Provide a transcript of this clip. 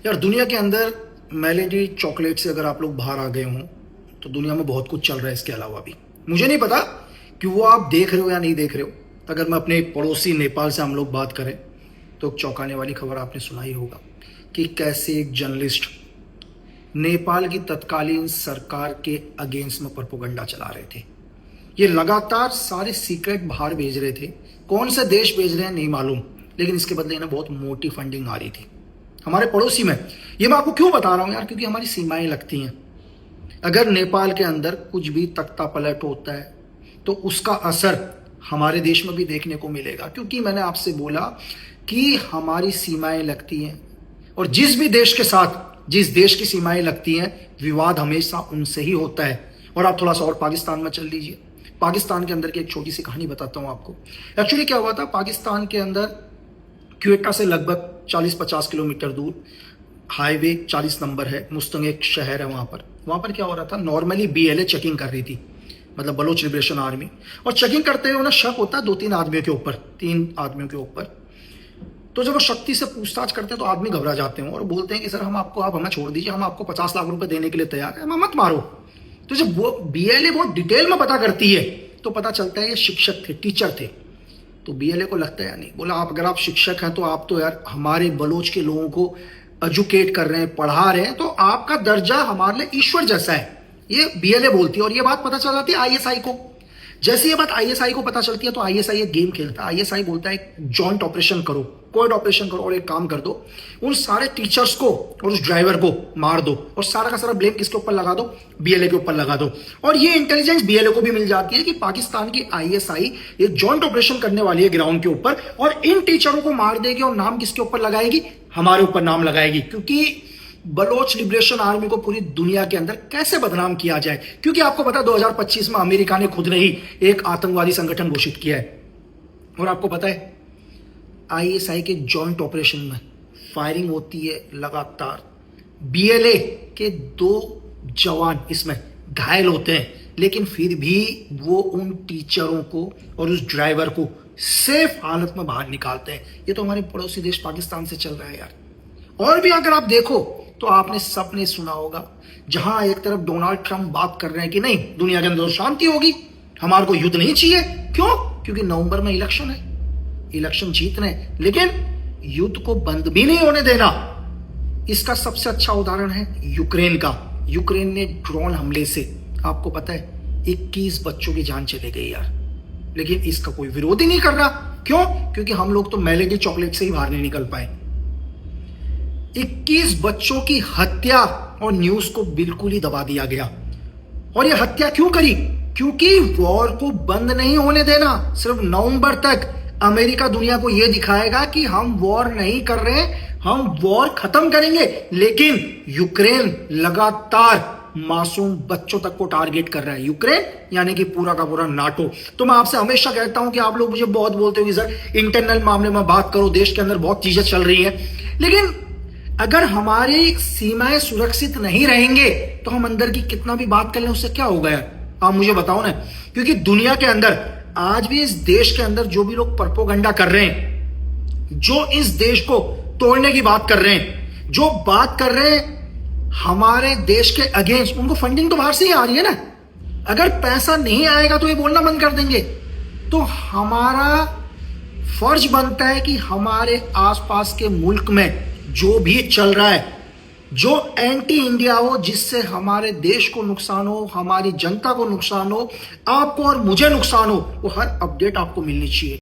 यार दुनिया के अंदर मेलेडी चॉकलेट से अगर आप लोग बाहर आ गए हों तो दुनिया में बहुत कुछ चल रहा है इसके अलावा भी। मुझे नहीं पता कि वो आप देख रहे हो या नहीं देख रहे हो। अगर मैं अपने पड़ोसी नेपाल से हम लोग बात करें तो एक चौंकाने वाली खबर आपने सुना ही होगा कि कैसे एक जर्नलिस्ट नेपाल की तत्कालीन सरकार के अगेंस्ट में प्रोपेगेंडा चला रहे थे। ये लगातार सारे सीक्रेट बाहर भेज रहे थे। कौन से देश भेज रहे हैं नहीं मालूम, लेकिन इसके बदले इन्हें बहुत मोटी फंडिंग आ रही थी हमारे पड़ोसी में। ये मैं आपको क्यों बता रहा हूं यार, क्योंकि हमारी सीमाएं लगती हैं। अगर नेपाल के अंदर कुछ भी तख्ता पलट होता है तो उसका असर हमारे देश में भी देखने को मिलेगा, क्योंकि मैंने आपसे बोला कि हमारी सीमाएं लगती हैं और जिस भी देश के साथ जिस देश की सीमाएं लगती हैं विवाद हमेशा उनसे ही होता है। और आप थोड़ा सा और पाकिस्तान में चल लीजिए। पाकिस्तान के अंदर की एक छोटी सी कहानी बताता हूं आपको। एक्चुअली क्या हुआ था, पाकिस्तान के अंदर क्वेटा से लगभग 40-50 किलोमीटर दूर हाईवे 40 नंबर है, मुस्तंग एक शहर है। वहां पर क्या हो रहा था, नॉर्मली BLA चेकिंग कर रही थी, मतलब बलोच लिबरेशन आर्मी। और चेकिंग करते हुए उन्हें शक होता है 2-3 आदमियों के ऊपर, 3 आदमियों के ऊपर। तो जब वो शक्ति से पूछताछ करते हैं तो आदमी घबरा जाते हैं और बोलते हैं कि सर आप हमें छोड़ दीजिए, हम आपको 50 लाख रुपए देने के लिए तैयार है, हमें मत मारो। तो जब वो BLA बहुत डिटेल में पता करती है तो पता चलता है ये शिक्षक थे, टीचर थे। तो BLA को लगता है नहीं, बोला अगर आप शिक्षक हैं तो आप तो यार हमारे बलोच के लोगों को एजुकेट कर रहे हैं, पढ़ा रहे हैं, तो आपका दर्जा हमारे लिए ईश्वर जैसा है। ये BLA बोलती है और ये बात पता चल जाती है ISI को। जैसे ये बात ISI को पता चलती है तो ISI एक गेम खेलता है। ISI बोलता है जॉइंट ऑपरेशन करो, कोड ऑपरेशन करो और एक काम कर दो, उन सारे टीचर्स को और उस ड्राइवर को मार दो और सारा का सारा ब्लेम किसके ऊपर लगा दो, BLA के ऊपर लगा दो। और ये इंटेलिजेंस BLA को भी मिल जाती है कि पाकिस्तान की ISI एक जॉइंट ऑपरेशन करने वाली है ग्राउंड के ऊपर और इन टीचरों को मार देगी और नाम किसके ऊपर लगाएगी, हमारे ऊपर नाम लगाएगी। क्योंकि बलोच लिबरेशन आर्मी को पूरी दुनिया के अंदर कैसे बदनाम किया जाए, क्योंकि आपको पता है 2025 में अमेरिका ने खुद ने ही एक आतंकवादी संगठन घोषित किया है। और आपको पता है ISI के जॉइंट ऑपरेशन में फायरिंग होती है लगातार। BLA के 2 जवान इसमें घायल होते हैं, लेकिन फिर भी वो उन टीचरों को और उस ड्राइवर को सेफ हालत में बाहर निकालते हैं। ये तो हमारे पड़ोसी देश पाकिस्तान से चल रहा है यार। और भी अगर आप देखो तो आपने सबने सुना होगा, जहां एक तरफ डोनाल्ड ट्रंप बात कर रहे हैं कि नहीं दुनिया के अंदर शांति होगी, हमारे को युद्ध नहीं चाहिए। क्यों? क्योंकि नवंबर में इलेक्शन है, इलेक्शन जीतने, लेकिन युद्ध को बंद भी नहीं होने देना। इसका सबसे अच्छा उदाहरण है यूक्रेन का। यूक्रेन ने ड्रोन हमले से, आपको पता है 21 बच्चों की जान चली गई यार, लेकिन इसका कोई विरोध ही नहीं कर रहा। क्यों? क्योंकि हम लोग तो मेलेडी चॉकलेट से ही बाहर नहीं निकल पाए। 21 बच्चों की हत्या और न्यूज को बिल्कुल ही दबा दिया गया। और यह हत्या क्यों करी? क्योंकि वॉर को बंद नहीं होने देना। सिर्फ नवंबर तक अमेरिका दुनिया को यह दिखाएगा कि हम वॉर नहीं कर रहे, हम वॉर खत्म करेंगे। लेकिन यूक्रेन लगातार मासूम बच्चों तक को टारगेट कर रहा है। यूक्रेन यानी कि पूरा का पूरा नाटो। तो मैं आपसे हमेशा कहता हूं कि आप लोग मुझे बहुत बोलते हो कि सर इंटरनल मामले में बात करो, देश के अंदर बहुत चीजें चल रही हैं, लेकिन अगर हमारी सीमाएं सुरक्षित नहीं रहेंगे तो हम अंदर की कितना भी बात कर लें उससे क्या होगा यार, आप मुझे बताओ ना। क्योंकि दुनिया के अंदर आज भी इस देश के अंदर जो भी लोग प्रोपेगेंडा कर रहे हैं, जो इस देश को तोड़ने की बात कर रहे हैं, जो बात कर रहे हैं हमारे देश के अगेंस्ट, उनको फंडिंग तो बाहर से ही आ रही है ना। अगर पैसा नहीं आएगा तो ये बोलना बंद कर देंगे। तो हमारा फर्ज बनता है कि हमारे आसपास के मुल्क में जो भी चल रहा है, जो एंटी इंडिया हो, जिससे हमारे देश को नुकसान हो, हमारी जनता को नुकसान हो, आपको और मुझे नुकसान हो, वो हर अपडेट आपको मिलनी चाहिए।